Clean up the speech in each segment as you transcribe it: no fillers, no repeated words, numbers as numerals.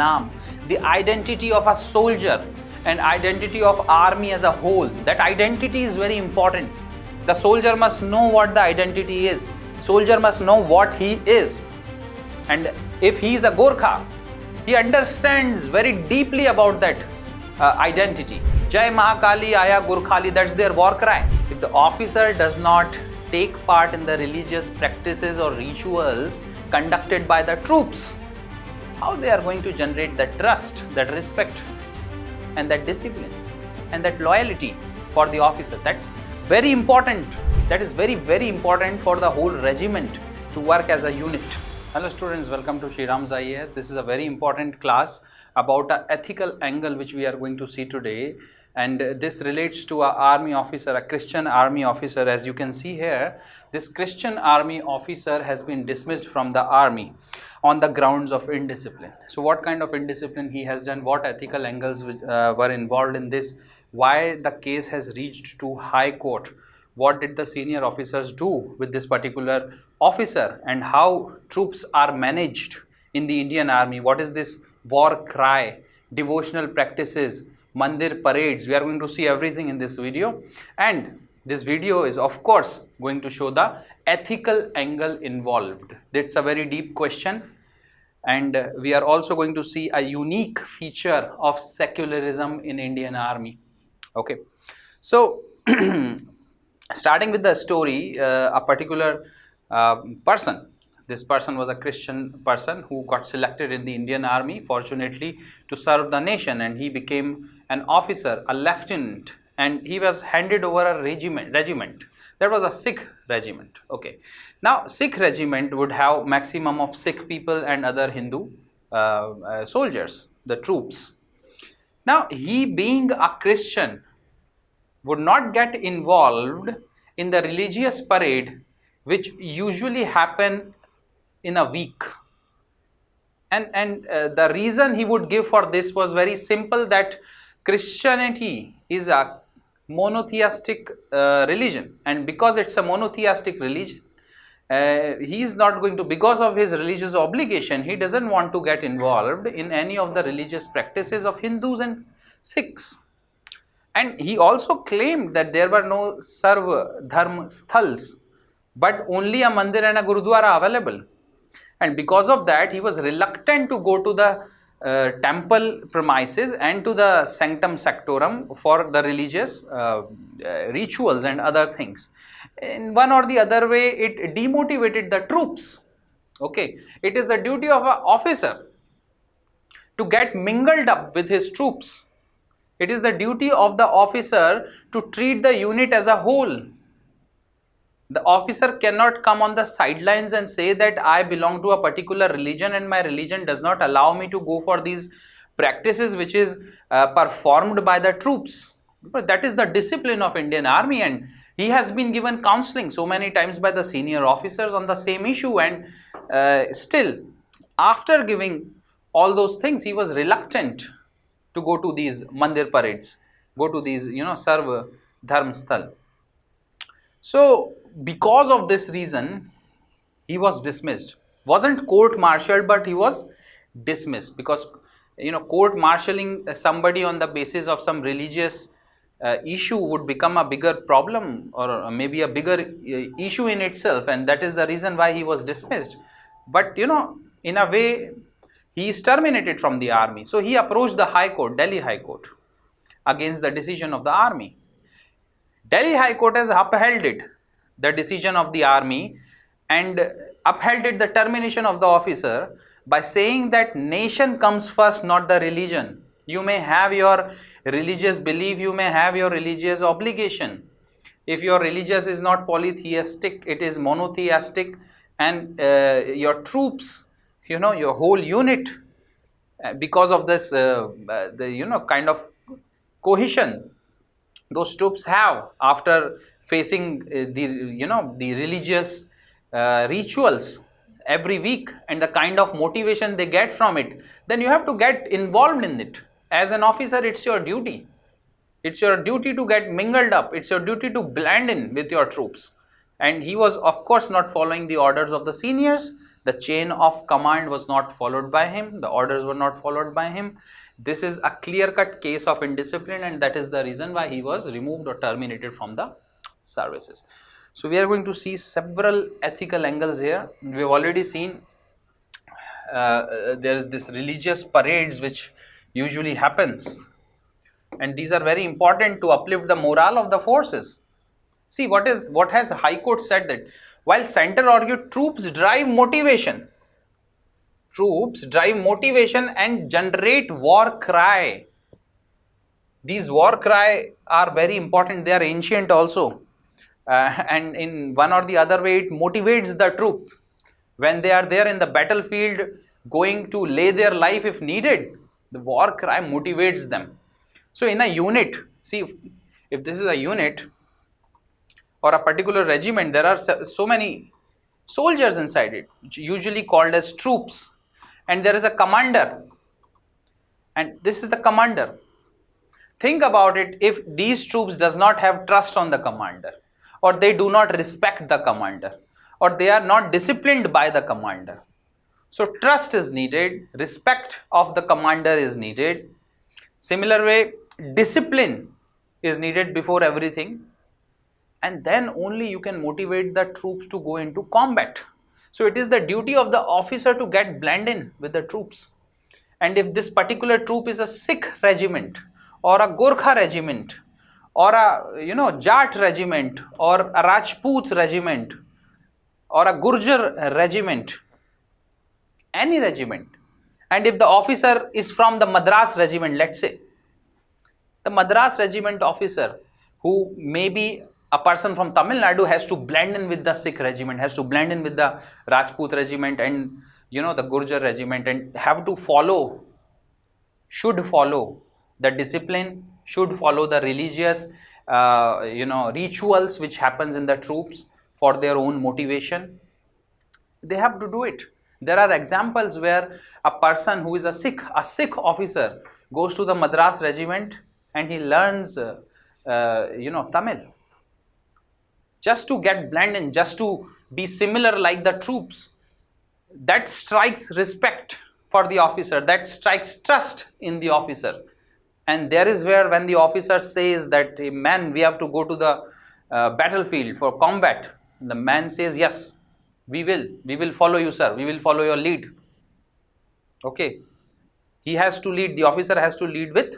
naam, the identity of a soldier and identity of army as a whole. That identity is very important. The soldier must know what the identity is. Soldier must know what he is. And if he is a Gorkha, he understands very deeply about that identity. Jai Mahakali Aya Gurkhali, that's their war cry. If the officer does not take part in the religious practices or rituals conducted by the troops, how they are going to generate that trust, that respect and that discipline and that loyalty for the officer? That's very important. That is very, very important for the whole regiment to work as a unit. Hello students, welcome to Sriram's IAS. This is a very important class about an ethical angle which we are going to see today, and this relates to an army officer, a Christian army officer. As you can see here, this Christian army officer has been dismissed from the army on the grounds of indiscipline. So what kind of indiscipline he has done, what ethical angles were involved in this, why the case has reached to High Court, what did the senior officers do with this particular officer, and how troops are managed in the Indian Army, what is this war cry, devotional practices, mandir parades. We are going to see everything in this video, and this video is of course going to show the ethical angle involved. That's a very deep question, and we are also going to see a unique feature of secularism in Indian Army. Okay, so starting with the story, a particular person. This person was a Christian person who got selected in the Indian Army, fortunately, to serve the nation, and he became an officer, a lieutenant, and he was handed over a regiment. That was a Sikh regiment. Okay. Now, Sikh regiment would have maximum of Sikh people and other Hindu soldiers, the troops. Now, he being a Christian would not get involved in the religious parade which usually happen in a week, and the reason he would give for this was very simple, that Christianity is a monotheistic religion, and because it's a monotheistic religion, he is not going to, because of his religious obligation, he doesn't want to get involved in any of the religious practices of Hindus and Sikhs. And he also claimed that there were no Sarv Dharm Sthals, but only a mandir and a Gurudwara available. And because of that, he was reluctant to go to the temple premises and to the sanctum sanctorum for the religious rituals and other things. In one or the other way, it demotivated the troops. Okay, it is the duty of an officer to get mingled up with his troops. It is the duty of the officer to treat the unit as a whole. The officer cannot come on the sidelines and say that I belong to a particular religion and my religion does not allow me to go for these practices which is performed by the troops. But that is the discipline of Indian Army, and he has been given counseling so many times by the senior officers on the same issue, and still after giving all those things, he was reluctant to go to these mandir parades, go to these, Sarv Dharm Sthal. So because of this reason, he was dismissed. Wasn't court-martialed, but he was dismissed, because court-martialing somebody on the basis of some religious issue would become a bigger problem, or maybe a bigger issue in itself, and that is the reason why he was dismissed. But in a way, he is terminated from the army. So he approached the High Court, Delhi High Court, against the decision of the army. Delhi High Court has upheld it, the decision of the army, and upheld it, the termination of the officer, by saying that nation comes first, not the religion. You may have your religious belief, you may have your religious obligation. If your religious is not polytheistic, it is monotheistic, and your troops, your whole unit, because of this, kind of cohesion those troops have after facing the religious rituals every week and the kind of motivation they get from it, then you have to get involved in it. As an officer, it's your duty. It's your duty to get mingled up. It's your duty to blend in with your troops. And he was, of course, not following the orders of the seniors. The chain of command was not followed by him. The orders were not followed by him. This is a clear-cut case of indiscipline, and that is the reason why he was removed or terminated from the services. So we are going to see several ethical angles here. We have already seen there is this religious parades which usually happens, and these are very important to uplift the morale of the forces. See, what has High Court said, that while center argued troops drive motivation and generate war cry. These war cry are very important. They are ancient also, and in one or the other way it motivates the troop when they are there in the battlefield going to lay their life if needed. The war cry motivates them. So in a unit, see, if this is a unit or a particular regiment, there are so many soldiers inside it, usually called as troops, and there is a commander, and this is the commander. Think about it, if these troops does not have trust on the commander, or they do not respect the commander, or they are not disciplined by the commander. So trust is needed, respect of the commander is needed. Similar way, discipline is needed before everything, and then only you can motivate the troops to go into combat. So it is the duty of the officer to get blend in with the troops. And if this particular troop is a Sikh regiment, or a Gorkha regiment, or a Jat regiment, or a Rajput regiment, or a Gurjar regiment, any regiment, and if the officer is from the Madras regiment, let's say, the Madras regiment officer, who may be a person from Tamil Nadu, has to blend in with the Sikh regiment, has to blend in with the Rajput regiment and the Gurjar regiment, and should follow the discipline, should follow the religious rituals which happens in the troops for their own motivation. They have to do it. There are examples where a person who is a Sikh officer goes to the Madras regiment and he learns Tamil, just to get blend in, just to be similar like the troops. That strikes respect for the officer, that strikes trust in the officer. And there is where, when the officer says that, hey, man, we have to go to the battlefield for combat, the man says, yes, we will follow you, sir, we will follow your lead. Okay, he has to lead, the officer has to lead with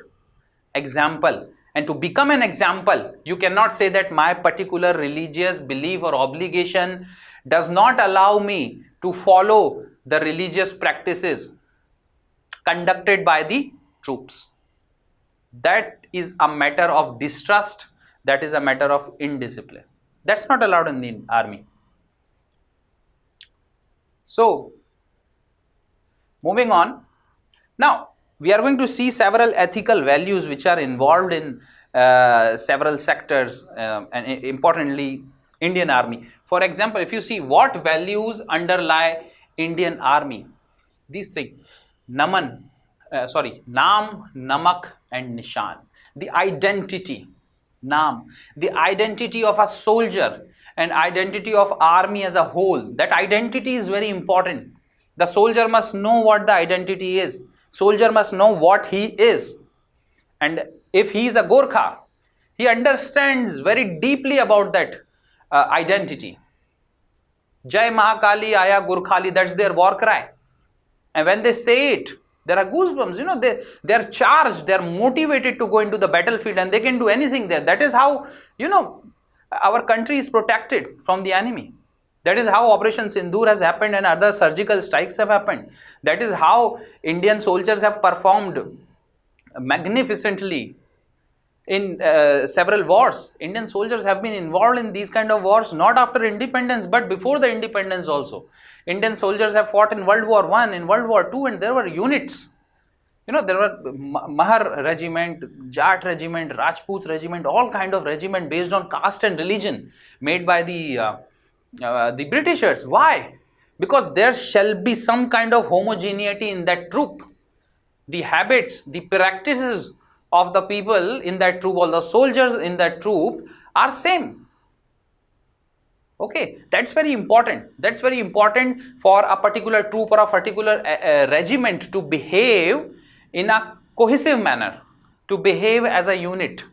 example. And to become an example, you cannot say that my particular religious belief or obligation does not allow me to follow the religious practices conducted by the troops. That is a matter of distrust, that is a matter of indiscipline. That's not allowed in the army. So, moving on. Now, we are going to see several ethical values which are involved in several sectors, and importantly, Indian Army. For example, if you see what values underlie Indian Army, these three: Naam, Namak and Nishan. The identity, Naam, the identity of a soldier and identity of army as a whole. That identity is very important. The soldier must know what the identity is. Soldier must know what he is. And if he is a Gorkha, he understands very deeply about that identity. Jai Mahakali Aya Gurkhali, that's their war cry. And when they say it, there are goosebumps, they are charged, they are motivated to go into the battlefield, and they can do anything there. That is how, our country is protected from the enemy. That is how Operation Sindoor has happened and other surgical strikes have happened. That is how Indian soldiers have performed magnificently in several wars. Indian soldiers have been involved in these kind of wars not after independence but before the independence also. Indian soldiers have fought in World War I, in World War II, and there were units. There were Mahar regiment, Jat regiment, Rajput regiment, all kind of regiment based on caste and religion made by the Britishers. Why? Because there shall be some kind of homogeneity in that troop. The habits, the practices of the people in that troop, all the soldiers in that troop are same. Okay, that's very important. That's very important for a particular troop or a particular regiment to behave in a cohesive manner, to behave as a unit.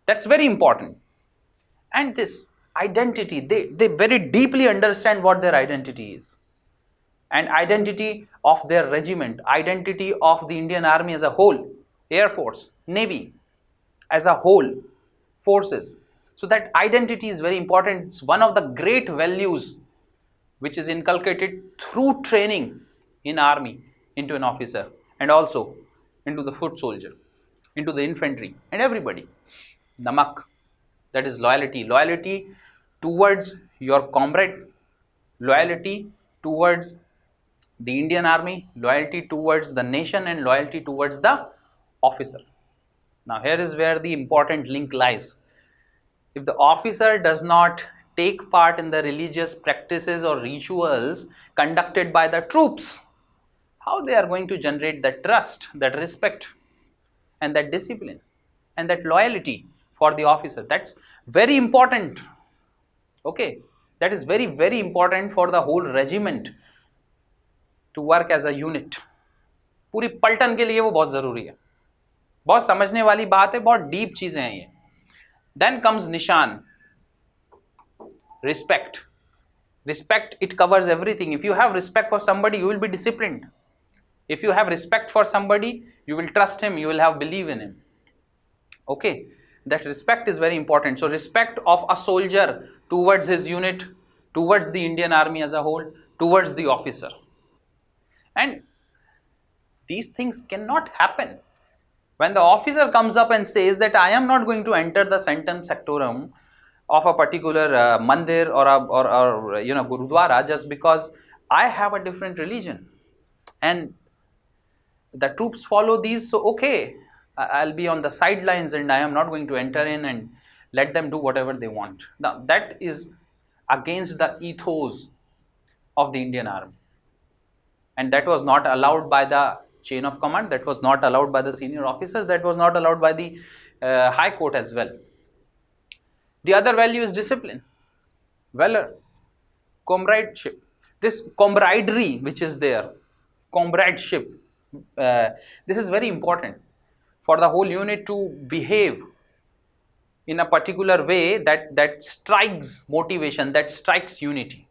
That's very important. And this identity, they very deeply understand what their identity is. And identity of their regiment, identity of the Indian Army as a whole, Air Force, Navy as a whole, forces. So that identity is very important. It's one of the great values which is inculcated through training in army into an officer and also into the foot soldier, into the infantry and everybody. Namak, that is loyalty. Loyalty towards your comrade, loyalty towards the Indian Army, loyalty towards the nation and loyalty towards the officer. Now here is where the important link lies. If the officer does not take part in the religious practices or rituals conducted by the troops, how they are going to generate that trust, that respect and that discipline and that loyalty for the officer? That's very important. Okay, that is very, very important for the whole regiment to work as a unit. पूरी पलटन के लिए वो बहुत जरूरी है, बहुत समझने वाली बात है, बहुत डीप चीजें हैं ये. Then comes Nishan. Respect. Respect, it covers everything. If you have respect for somebody, you will be disciplined. If you have respect for somebody, you will trust him, you will have belief in him. Okay, that respect is very important. So respect of a soldier towards his unit, towards the Indian Army as a whole, towards the officer. And these things cannot happen when the officer comes up and says that I am not going to enter the sanctum sanctorum of a particular mandir or gurudwara just because I have a different religion and the troops follow these, so okay, I'll be on the sidelines and I am not going to enter in and let them do whatever they want. Now that is against the ethos of the Indian Army, and that was not allowed by the chain of command, that was not allowed by the senior officers, that was not allowed by the High Court as well. The other value is discipline, valor, comradeship. This camaraderie which is there, comradeship, this is very important for the whole unit to behave in a particular way that strikes motivation, that strikes unity.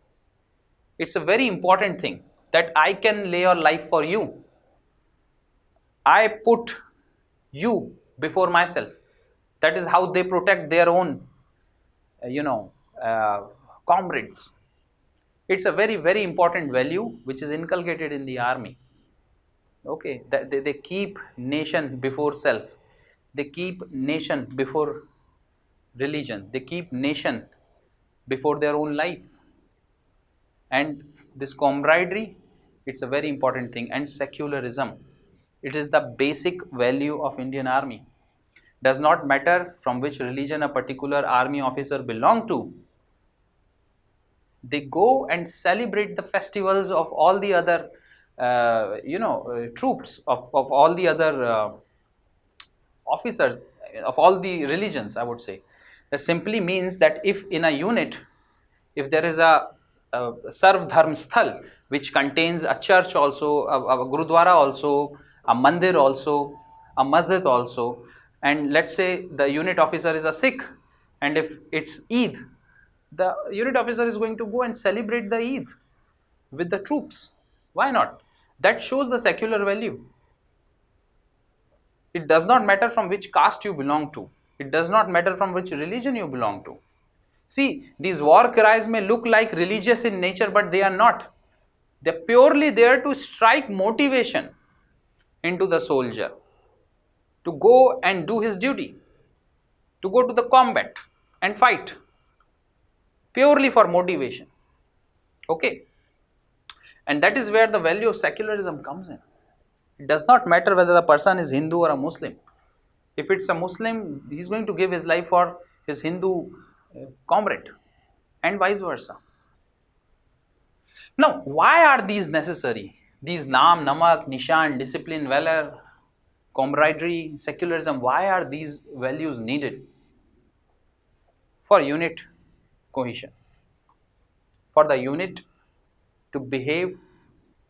It's a very important thing that I can lay your life for you. I put you before myself. That is how they protect their own, comrades. It's a very, very important value which is inculcated in the army. Okay, they keep nation before self. They keep nation before religion. They keep nation before their own life. And this camaraderie, it's a very important thing. And secularism, it is the basic value of Indian Army. Does not matter from which religion a particular army officer belong to. They go and celebrate the festivals of all the other, troops, of all the other officers, of all the religions, I would say. That simply means that if in a unit, if there is a Sarv Dharm Sthal, which contains a church also, a Gurudwara also, a Mandir also, a Masjid also, and let's say the unit officer is a Sikh, and if it's Eid, the unit officer is going to go and celebrate the Eid with the troops. Why not? That shows the secular value. It does not matter from which caste you belong to. It does not matter from which religion you belong to. See, these war cries may look like religious in nature, but they are not. They are purely there to strike motivation into the soldier, to go and do his duty, to go to the combat and fight, purely for motivation. Okay? And that is where the value of secularism comes in. It does not matter whether the person is Hindu or a Muslim. If it's a Muslim, he is going to give his life for his Hindu comrade, and vice versa. Now, why are these necessary? These Naam, Namak, Nishan, discipline, valor, camaraderie, secularism, why are these values needed? For unit cohesion. for the unit to behave,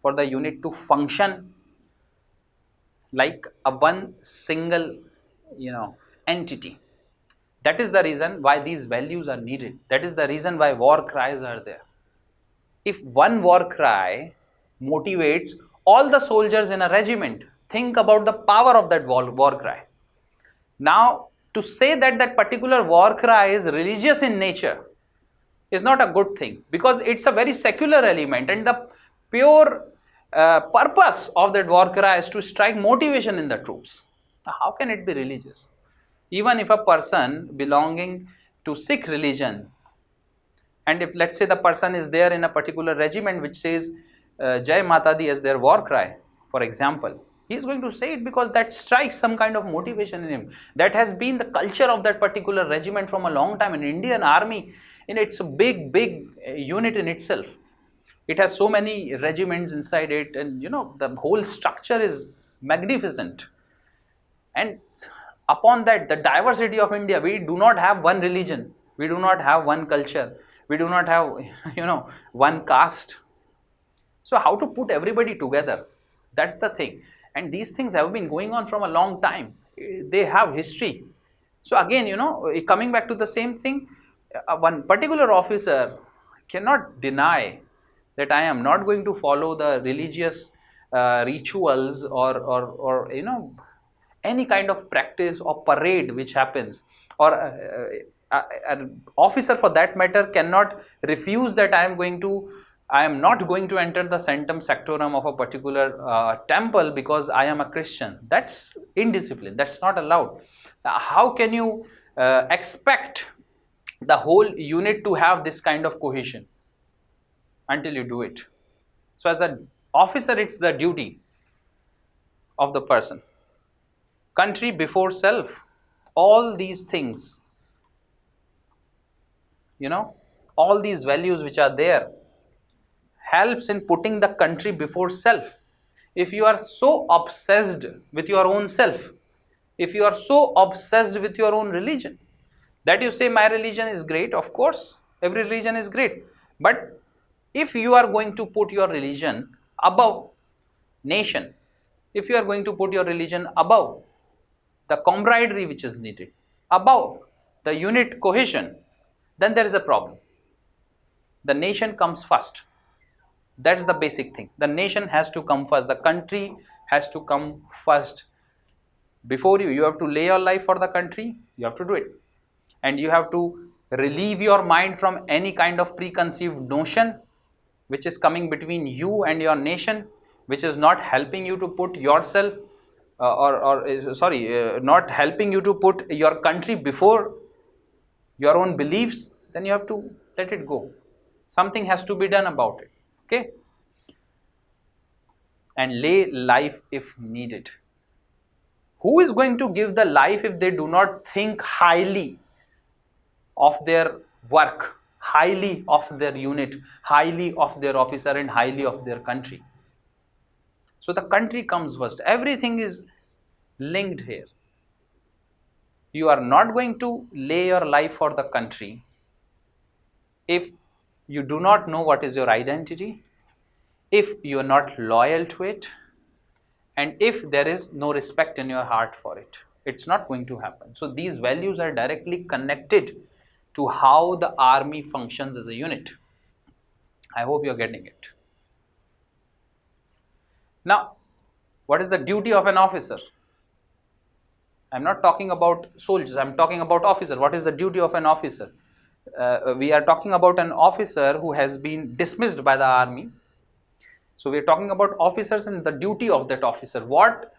for the unit to function like a one single, entity. That is the reason why these values are needed. That is the reason why war cries are there. If one war cry motivates all the soldiers in a regiment, think about the power of that war cry. Now, to say that that particular war cry is religious in nature is not a good thing, because it's a very secular element, and the pure purpose of that war cry is to strike motivation in the troops. How can it be religious? Even if a person belonging to Sikh religion, and if let's say the person is there in a particular regiment which says Jai Mata Di as their war cry, for example, he is going to say it because that strikes some kind of motivation in him. That has been the culture of that particular regiment from a long time. In Indian army, it's a big unit in itself. It has so many regiments inside it, and the whole structure is magnificent. And upon that, the diversity of India, we do not have one religion, we do not have one culture, we do not have one caste. So how to put everybody together? That's the thing. And these things have been going on from a long time. They have history. So again, coming back to the same thing, one particular officer cannot deny that I am not going to follow the religious rituals or any kind of practice or parade which happens, or an officer for that matter cannot refuse that I am not going to enter the sanctum sanctorum of a particular temple because I am a Christian. That's indiscipline. That's not allowed. How can you expect the whole unit to have this kind of cohesion until you do it? So as an officer, it's the duty of the person. Country before self, all these things, all these values which are there helps in putting the country before self. If you are so obsessed with your own self, if you are so obsessed with your own religion, that you say my religion is great, of course, every religion is great. But if you are going to put your religion above nation, if you are going to put your religion above the camaraderie which is needed, above the unit cohesion, then there is a problem. The nation comes first. That's the basic thing. The nation has to come first. The country has to come first. Before you have to lay your life for the country, you have to do it. And you have to relieve your mind from any kind of preconceived notion which is coming between you and your nation, which is not helping you to put yourself not helping you to put your country before your own beliefs. Then you have to let it go. Something has to be done about it. Okay? And lay life if needed. Who is going to give the life if they do not think highly of their work, highly of their unit, highly of their officer, and highly of their country? So the country comes first. Everything is linked here. You are not going to lay your life for the country if you do not know what is your identity, if you are not loyal to it, and if there is no respect in your heart for it. It's not going to happen. So these values are directly connected to how the army functions as a unit. I hope you are getting it. Now, what is the duty of an officer? I'm not talking about soldiers, I'm talking about officer. What is the duty of an officer? We are talking about an officer who has been dismissed by the army. So we are talking about officers and the duty of that officer. What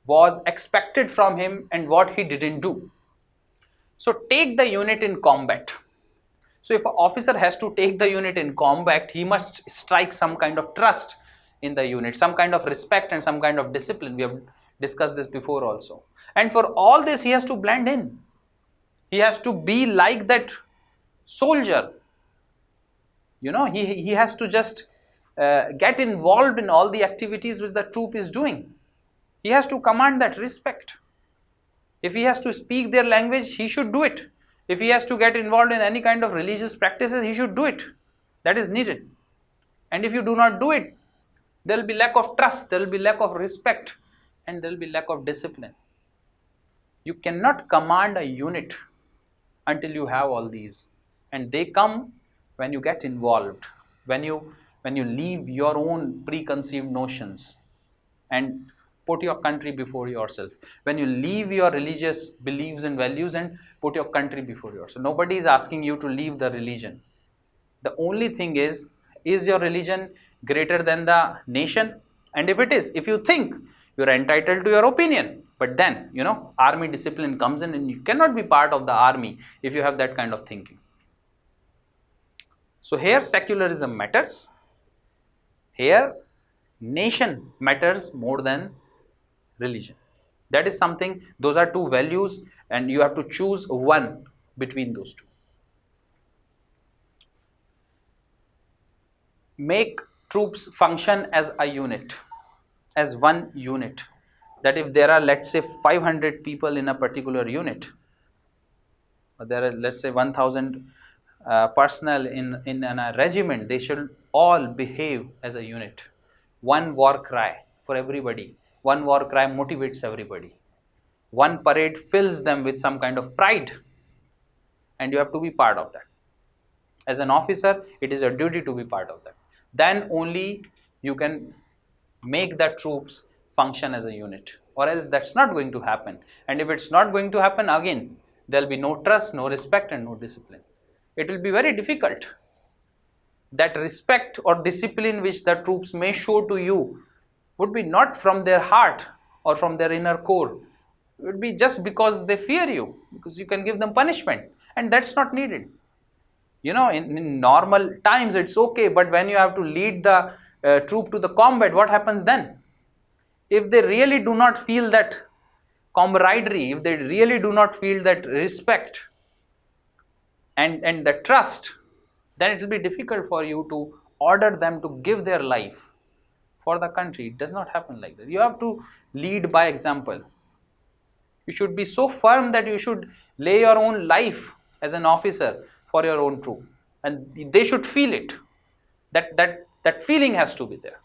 was expected from him and what he didn't do. So take the unit in combat. So if an officer has to take the unit in combat, he must strike some kind of trust in the unit, some kind of respect and some kind of discipline. We have discussed this before also. And for all this, he has to blend in. He has to be like that soldier. He has to just get involved in all the activities which the troop is doing. He has to command that respect. If he has to speak their language, he should do it. If he has to get involved in any kind of religious practices, he should do it. that is needed. And if you do not do it, there will be lack of trust, there will be lack of respect, and there will be lack of discipline. You cannot command a unit until you have all these, and they come when you get involved, when you leave your own preconceived notions and put your country before yourself, when you leave your religious beliefs and values and put your country before yourself. Nobody is asking you to leave the religion. The only thing is your religion greater than the nation? And if it is, if you think, you are entitled to your opinion, but then, army discipline comes in and you cannot be part of the army if you have that kind of thinking. So here secularism matters. Here nation matters more than religion. That is something, those are two values and you have to choose one between those two. Make troops function as a unit, as one unit. That if there are, let's say, 500 people in a particular unit, or there are, let's say, 1000 personnel in a regiment, they should all behave as a unit. One war cry for everybody. One war cry motivates everybody. One parade fills them with some kind of pride, and you have to be part of that. As an officer, it is your duty to be part of that. Then only you can make the troops function as a unit, or else that's not going to happen. And if it's not going to happen, again, there'll be no trust, no respect, and no discipline. It will be very difficult. That respect or discipline which the troops may show to you would be not from their heart or from their inner core. It would be just because they fear you, because you can give them punishment, and that's not needed. In normal times it's okay, but when you have to lead the troop to the combat, what happens then? If they really do not feel that camaraderie, if they really do not feel that respect and the trust, then it will be difficult for you to order them to give their life for the country. It does not happen like that. You have to lead by example. You should be so firm that you should lay your own life as an officer for your own troop, and they should feel it. That feeling has to be there.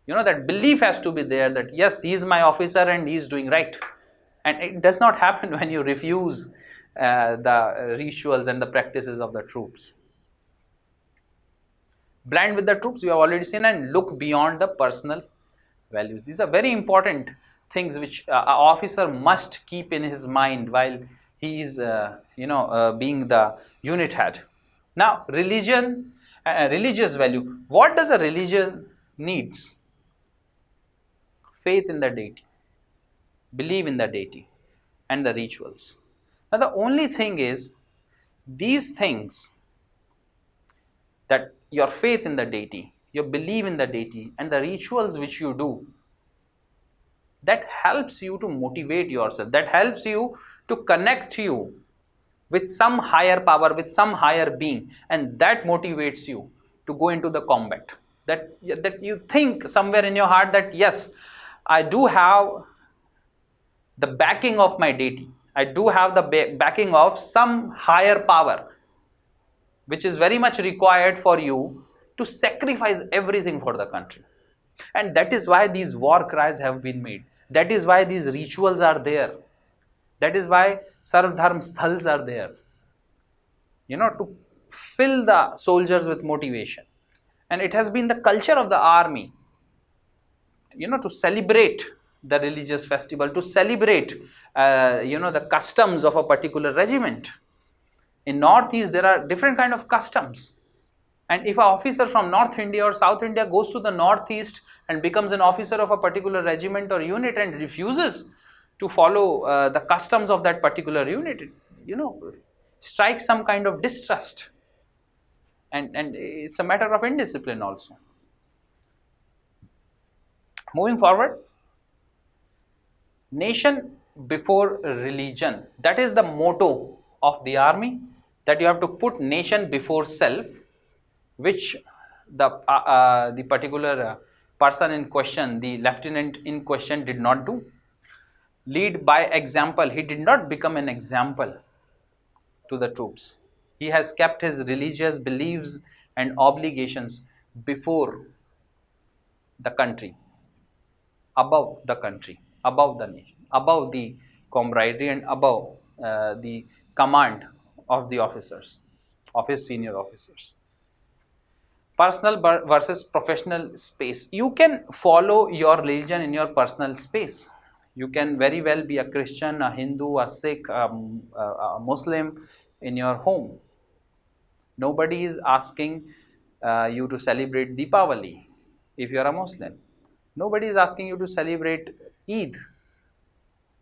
That belief has to be there that yes, he is my officer and he is doing right. And it does not happen when you refuse the rituals and the practices of the troops. Blend with the troops, you have already seen, and look beyond the personal values. These are very important things which an officer must keep in his mind while he is being the unit head. Now religion, religious value. What does a religion needs? Faith in the deity, believe in the deity, and the rituals. Now the only thing is, these things, that your faith in the deity, your belief in the deity, and the rituals which you do, that helps you to motivate yourself, that helps you to connect you with some higher power, with some higher being, and that motivates you to go into the combat. That you think somewhere in your heart that yes, I do have the backing of my deity, I do have the backing of some higher power, which is very much required for you to sacrifice everything for the country. And that is why these war cries have been made. That is why these rituals are there. That is why Sarv Dharm Sthals are there. To fill the soldiers with motivation. And it has been the culture of the army, to celebrate the religious festival, to celebrate, the customs of a particular regiment. In Northeast, there are different kind of customs. And if an officer from North India or South India goes to the Northeast and becomes an officer of a particular regiment or unit and refuses to follow the customs of that particular unit, it, strikes some kind of distrust. And it's a matter of indiscipline also. Moving forward, nation before religion. That is the motto of the army, that you have to put nation before self, which the particular person in question, the lieutenant in question, did not do. Lead by example. He did not become an example to the troops. He has kept his religious beliefs and obligations before the country, above the country, above the nation, above the camaraderie, and above the command of the officers, of his senior officers. Personal versus professional space. You can follow your religion in your personal space. You can very well be a Christian, a Hindu, a Sikh, a Muslim in your home. Nobody is asking you to celebrate Deepavali if you are a Muslim. Nobody is asking you to celebrate Eid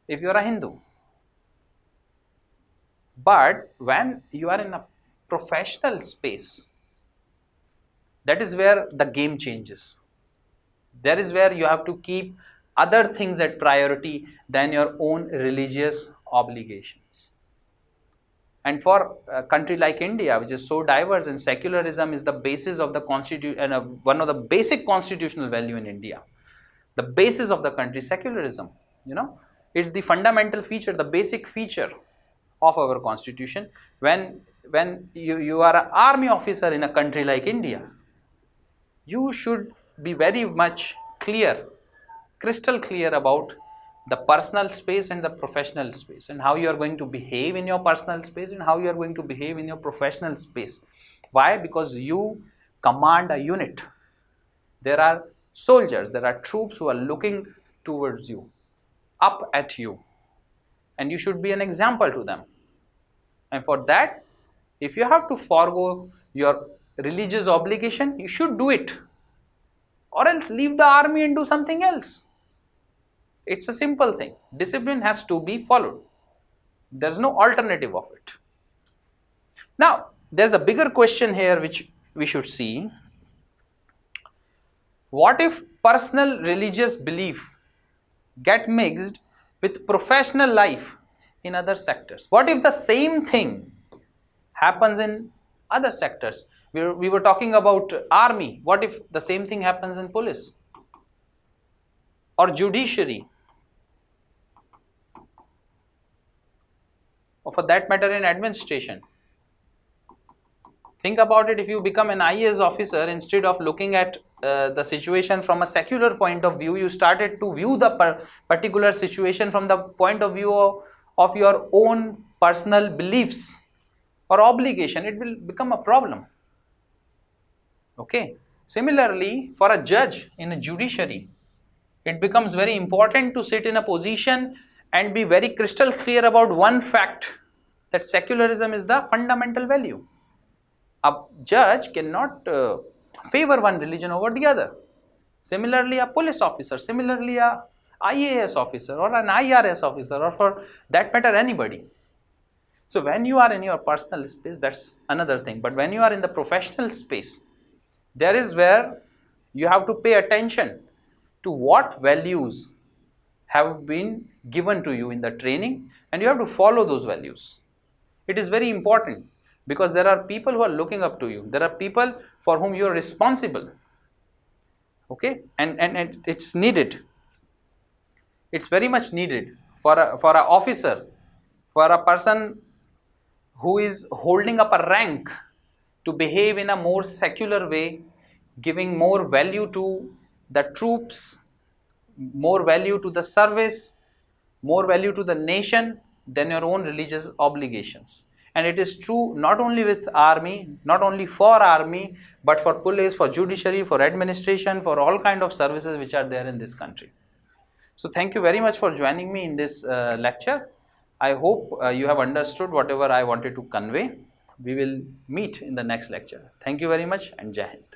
if you are a Hindu. But when you are in a professional space, that is where the game changes. That is where you have to keep other things at priority than your own religious obligations. And for a country like India, which is so diverse, and secularism is the basis of the constitution and one of the basic constitutional value in India. The basis of the country, secularism, it's the fundamental feature, the basic feature of our constitution. When you are an army officer in a country like India, you should be very much clear, crystal clear about the personal space and the professional space, and how you are going to behave in your personal space and how you are going to behave in your professional space. Why? Because you command a unit. There are soldiers, there are troops who are looking towards you, up at you, and you should be an example to them. And for that, if you have to forego your religious obligation, you should do it, or else leave the army and do something else. It's a simple thing. Discipline has to be followed. There's no alternative of it. Now, there's a bigger question here which we should see. What if personal religious belief get mixed with professional life in other sectors? What if the same thing happens in other sectors? We were talking about army. What if the same thing happens in police or judiciary, or for that matter in administration? Think about it. If you become an IAS officer, instead of looking at the situation from a secular point of view, you started to view the particular situation from the point of view of your own personal beliefs or obligation, it will become a problem. Okay. Similarly, for a judge in a judiciary, it becomes very important to sit in a position and be very crystal clear about one fact, that secularism is the fundamental value. A judge cannot favor one religion over the other. Similarly, a police officer, similarly a IAS officer or an IRS officer, or for that matter anybody. So when you are in your personal space, that's another thing. But when you are in the professional space, there is where you have to pay attention to what values have been given to you in the training, and you have to follow those values. It is very important, because there are people who are looking up to you. There are people for whom you are responsible. Okay, and it's needed. It's very much needed for an officer, for a person who is holding up a rank, to behave in a more secular way, giving more value to the troops, more value to the service, more value to the nation than your own religious obligations. And it is true not only with army, not only for army, but for police, for judiciary, for administration, for all kind of services which are there in this country. So thank you very much for joining me in this lecture. I hope you have understood whatever I wanted to convey. We will meet in the next lecture. Thank you very much, and Jai Hind.